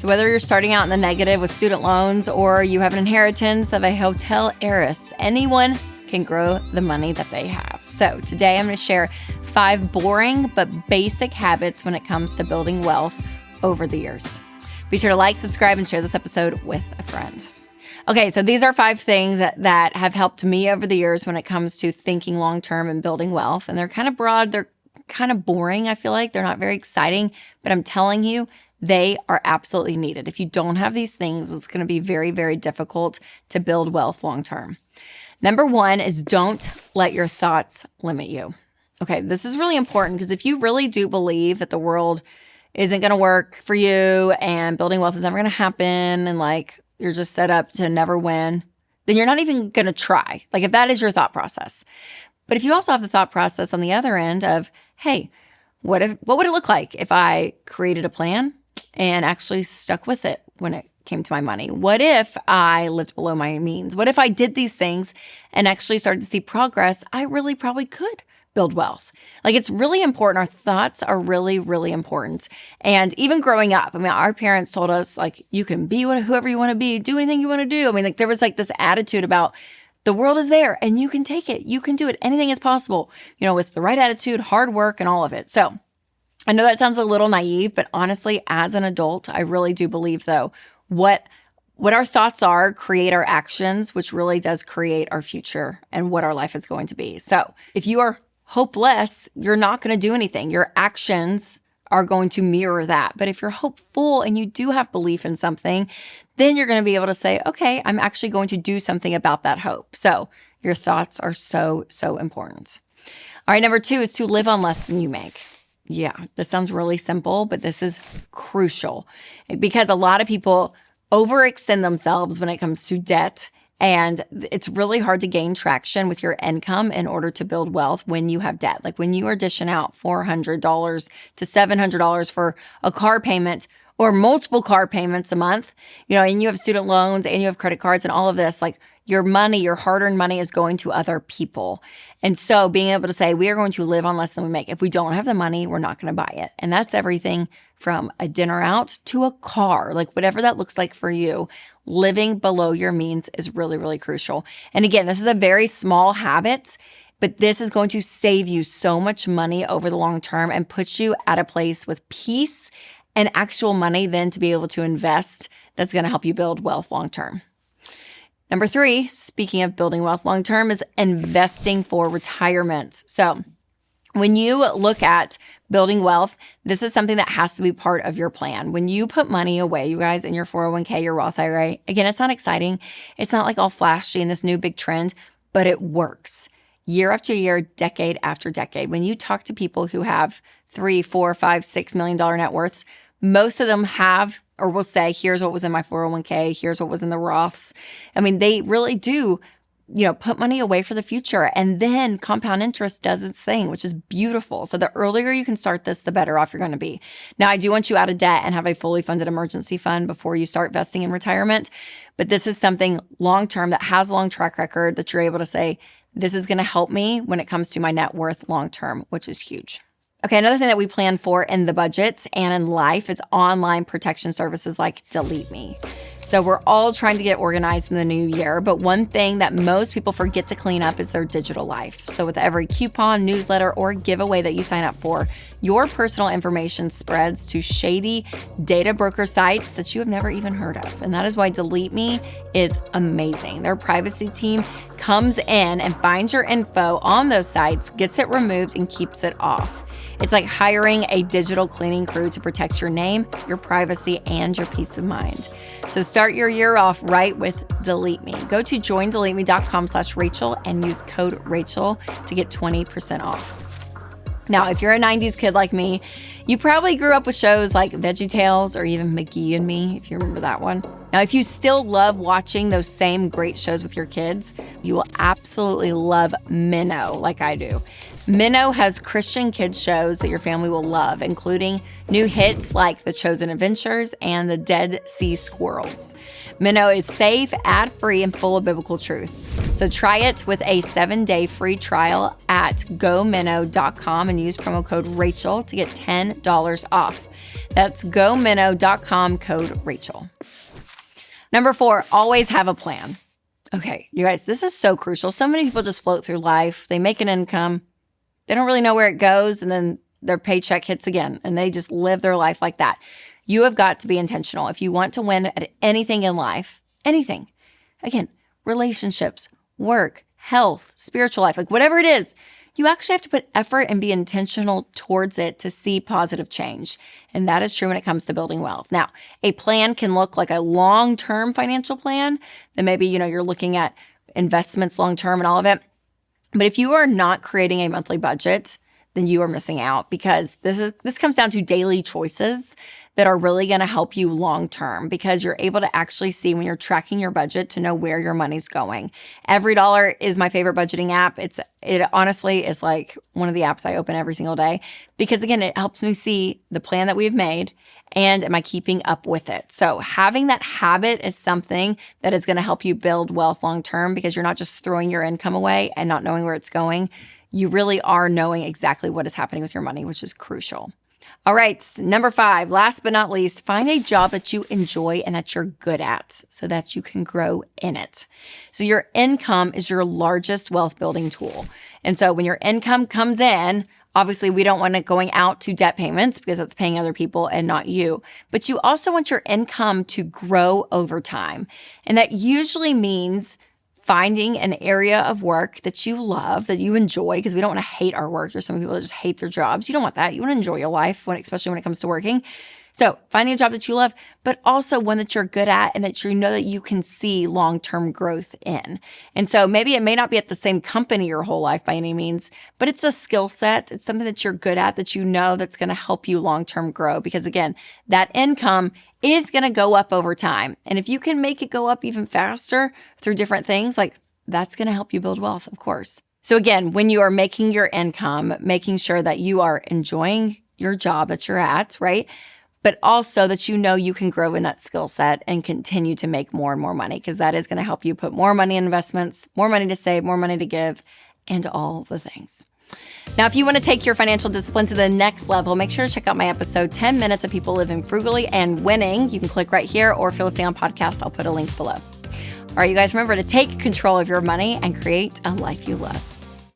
So whether you're starting out in the negative with student loans or you have an inheritance of a hotel heiress, anyone can grow the money that they have. So today I'm going to share 5 boring but basic habits when it comes to building wealth over the years. Be sure to like, subscribe, and share this episode with a friend. Okay, so these are 5 things that have helped me over the years when it comes to thinking long-term and building wealth. And they're kind of broad. They're kind of boring, I feel like. They're not very exciting. But I'm telling you, they are absolutely needed. If you don't have these things, it's going to be very, very difficult to build wealth long-term. Number 1 is don't let your thoughts limit you. Okay, this is really important because if you really do believe that the world isn't going to work for you and building wealth is never going to happen and like you're just set up to never win, then you're not even going to try. Like if that is your thought process. But if you also have the thought process on the other end of, hey, what would it look like if I created a plan and actually stuck with it when it came to my money? What if I lived below my means? What if I did these things and actually started to see progress? I really probably could build wealth. Like it's really important. Our thoughts are really, really important. And even growing up, I mean, our parents told us like, you can be whoever you want to be, do anything you want to do. I mean, like there was like this attitude about the world is there and you can take it. You can do it. Anything is possible, with the right attitude, hard work, and all of it. So I know that sounds a little naive, but honestly, as an adult, I really do believe though, what our thoughts are create our actions, which really does create our future and what our life is going to be. So if you are hopeless, you're not going to do anything. Your actions are going to mirror that. But if you're hopeful and you do have belief in something, then you're going to be able to say, okay, I'm actually going to do something about that hope. So your thoughts are so, so important. All right, number 2 is to live on less than you make. Yeah, this sounds really simple, but this is crucial because a lot of people overextend themselves when it comes to debt. And it's really hard to gain traction with your income in order to build wealth when you have debt. Like when you are dishing out $400 to $700 for a car payment or multiple car payments a month, and you have student loans and you have credit cards and all of this, like your money, your hard-earned money is going to other people. And so being able to say, we are going to live on less than we make. If we don't have the money, we're not going to buy it. And that's everything from a dinner out to a car, like whatever that looks like for you. Living below your means is really, really crucial. And again, this is a very small habit, but this is going to save you so much money over the long term and put you at a place with peace and actual money then to be able to invest that's going to help you build wealth long term. Number 3, speaking of building wealth long term, is investing for retirement. So when you look at building wealth, this is something that has to be part of your plan. When you put money away, you guys, in your 401k, your Roth IRA, again, it's not exciting. It's not like all flashy and this new big trend, but it works year after year, decade after decade. When you talk to people who have $3, $4, $5, $6 million net worths, most of them have or will say, here's what was in my 401k, here's what was in the Roths. I mean, they really do put money away for the future. And then compound interest does its thing, which is beautiful. So the earlier you can start this, the better off you're going to be. Now, I do want you out of debt and have a fully funded emergency fund before you start investing in retirement. But this is something long-term that has a long track record that you're able to say, this is going to help me when it comes to my net worth long-term, which is huge. Okay, another thing that we plan for in the budget and in life is online protection services like Delete Me. So we're all trying to get organized in the new year, but one thing that most people forget to clean up is their digital life. So with every coupon, newsletter, or giveaway that you sign up for, your personal information spreads to shady data broker sites that you have never even heard of. And that is why Delete Me is amazing. Their privacy team comes in and finds your info on those sites, gets it removed, and keeps it off. It's like hiring a digital cleaning crew to protect your name, your privacy, and your peace of mind. So start your year off right with Delete Me. Go to joindeleteme.com/Rachel and use code Rachel to get 20% off. Now, if you're a 90s kid like me, you probably grew up with shows like VeggieTales or even McGee and Me, if you remember that one. Now, if you still love watching those same great shows with your kids, you will absolutely love Minnow like I do. Minnow has Christian kids shows that your family will love, including new hits like The Chosen Adventures and The Dead Sea Squirrels. Minnow is safe, ad-free, and full of biblical truth. So try it with a 7-day free trial at gominnow.com and use promo code Rachel to get $10 off. That's gominnow.com, code Rachel. Number 4, always have a plan. Okay, you guys, this is so crucial. So many people just float through life. They make an income. They don't really know where it goes, and then their paycheck hits again, and they just live their life like that. You have got to be intentional. If you want to win at anything in life, anything, again, relationships, work, health, spiritual life, like whatever it is, you actually have to put effort and be intentional towards it to see positive change. And that is true when it comes to building wealth. Now, a plan can look like a long-term financial plan. Then maybe, you're looking at investments long-term and all of it. But if you are not creating a monthly budget, then you are missing out, because this comes down to daily choices that are really going to help you long term, because you're able to actually see when you're tracking your budget to know where your money's going. EveryDollar is my favorite budgeting app. It honestly is like one of the apps I open every single day, because again, it helps me see the plan that we've made and am I keeping up with it. So having that habit is something that is going to help you build wealth long term, because you're not just throwing your income away and not knowing where it's going. You really are knowing exactly what is happening with your money, which is crucial. All right, number 5, last but not least, find a job that you enjoy and that you're good at so that you can grow in it. So your income is your largest wealth building tool. And so when your income comes in, obviously we don't want it going out to debt payments, because that's paying other people and not you. But you also want your income to grow over time. And that usually means finding an area of work that you love, that you enjoy, because we don't want to hate our work. There's some people that just hate their jobs. You don't want that. You want to enjoy your life, especially when it comes to working. So finding a job that you love, but also one that you're good at and that you know that you can see long-term growth in. And so maybe it may not be at the same company your whole life by any means, but it's a skill set. It's something that you're good at, that you know that's going to help you long-term grow. Because again, that income is going to go up over time. And if you can make it go up even faster through different things, like that's going to help you build wealth, of course. So again, when you are making your income, making sure that you are enjoying your job that you're at, right? But also that you know you can grow in that skill set and continue to make more and more money, because that is going to help you put more money in investments, more money to save, more money to give, and all the things. Now, if you want to take your financial discipline to the next level, make sure to check out my episode, 10 Minutes of People Living Frugally and Winning. You can click right here, or if you'll stay on podcast, I'll put a link below. All right, you guys, remember to take control of your money and create a life you love.